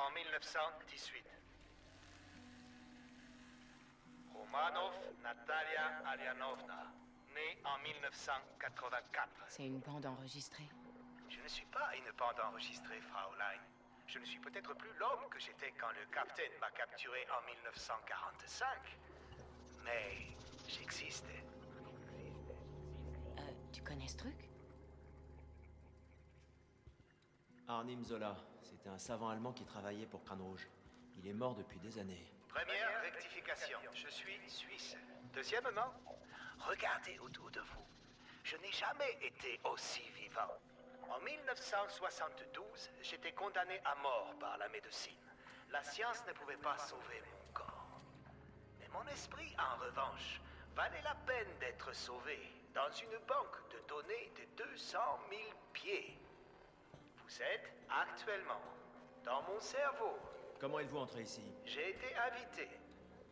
en 1918. Romanov Natalia Alianovna, née en 1984. C'est une bande enregistrée. Je ne suis pas une bande enregistrée, Fraulein. Je ne suis peut-être plus l'homme que j'étais quand le capitaine m'a capturé en 1945. Mais j'existe. Tu connais ce truc? Arnim Zola, c'était un savant allemand qui travaillait pour Crâne Rouge. Il est mort depuis des années. Première rectification, je suis suisse. Deuxièmement, regardez autour de vous. Je n'ai jamais été aussi vivant. En 1972, j'étais condamné à mort par la médecine. La science ne pouvait pas sauver mon corps. Mais mon esprit, en revanche, valait la peine d'être sauvé dans une banque de données de 200 000 pieds. Vous êtes actuellement dans mon cerveau. Comment êtes-vous entré ici? J'ai été invité.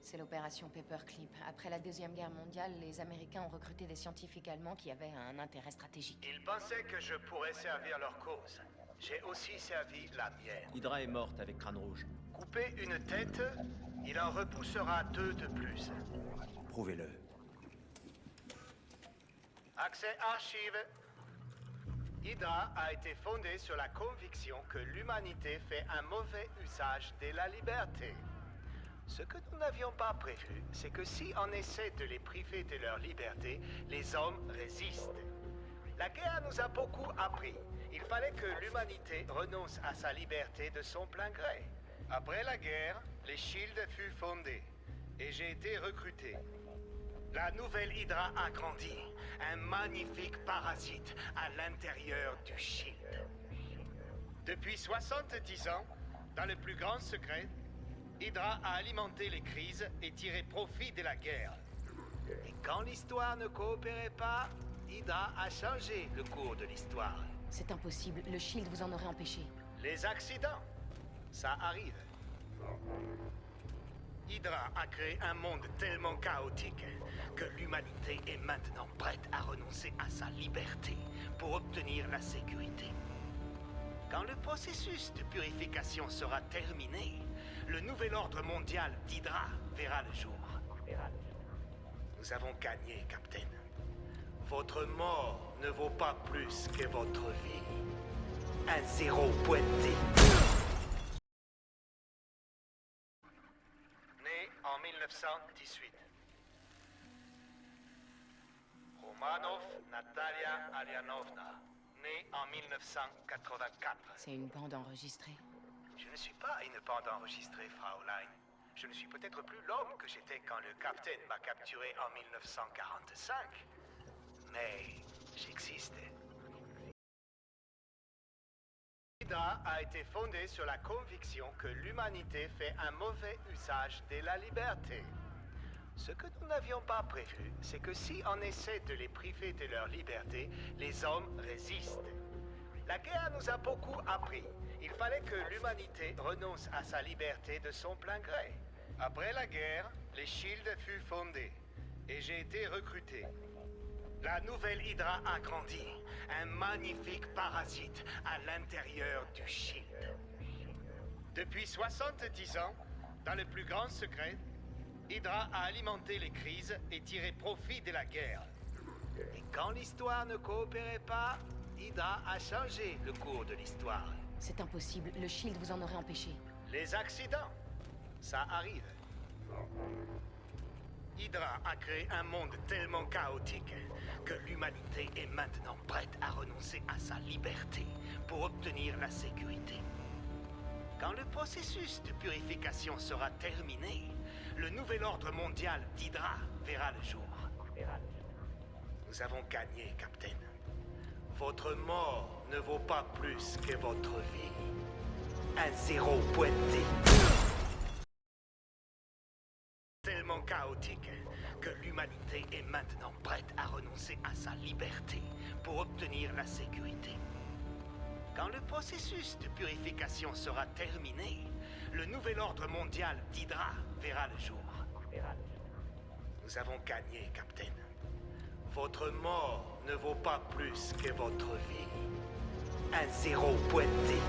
C'est l'opération Paperclip. Après la Deuxième Guerre mondiale, les Américains ont recruté des scientifiques allemands qui avaient un intérêt stratégique. Ils pensaient que je pourrais servir leur cause. J'ai aussi servi la mienne. Hydra est morte avec Crâne Rouge. Couper une tête, il en repoussera 2 de plus. Prouvez-le. Accès archive. Hydra a été fondée sur la conviction que l'humanité fait un mauvais usage de la liberté. Ce que nous n'avions pas prévu, c'est que si on essaie de les priver de leur liberté, les hommes résistent. La guerre nous a beaucoup appris. Il fallait que l'humanité renonce à sa liberté de son plein gré. Après la guerre, les Shield furent fondés et j'ai été recruté. La nouvelle Hydra a grandi, un magnifique parasite à l'intérieur du Shield. Depuis 70 ans, dans le plus grand secret, Hydra a alimenté les crises et tiré profit de la guerre. Et quand l'histoire ne coopérait pas, Hydra a changé le cours de l'histoire. C'est impossible, le Shield vous en aurait empêché. Les accidents, ça arrive. Hydra a créé un monde tellement chaotique que l'humanité est maintenant prête à renoncer à sa liberté pour obtenir la sécurité. Quand le processus de purification sera terminé, le nouvel ordre mondial d'Hydra verra le jour. Nous avons gagné, Capitaine. Votre mort ne vaut pas plus que votre vie. Un zéro pointé. Né en 1918. Romanov Natalia Alianovna, née en 1984. C'est une bande enregistrée. Je ne suis pas une bande enregistrée, Fraulein. Je ne suis peut-être plus l'homme que j'étais quand le capitaine m'a capturé en 1945. Mais j'existe. Hydra a été fondée sur la conviction que l'humanité fait un mauvais usage de la liberté. Ce que nous n'avions pas prévu, c'est que si on essaie de les priver de leur liberté, les hommes résistent. La guerre nous a beaucoup appris. Il fallait que l'humanité renonce à sa liberté de son plein gré. Après la guerre, les Shield furent fondés et j'ai été recruté. La nouvelle Hydra a grandi, un magnifique parasite à l'intérieur du Shield. Depuis 70 ans, dans le plus grand secret, Hydra a alimenté les crises et tiré profit de la guerre. Et quand l'histoire ne coopérait pas, Hydra a changé le cours de l'histoire. C'est impossible, le Shield vous en aurait empêché. Les accidents, ça arrive. Hydra a créé un monde tellement chaotique que l'humanité est maintenant prête à renoncer à sa liberté pour obtenir la sécurité. Quand le processus de purification sera terminé, le nouvel ordre mondial d'Hydra verra le jour. Nous avons gagné, Capitaine. Votre mort ne vaut pas plus que votre vie. Un zéro pointé. Tellement chaotique que l'humanité est maintenant prête à renoncer à sa liberté pour obtenir la sécurité. Quand le processus de purification sera terminé, le nouvel ordre mondial d'Hydra verra le jour. Nous avons gagné, Capitaine. Votre mort ne vaut pas plus que votre vie. Un zéro pointé.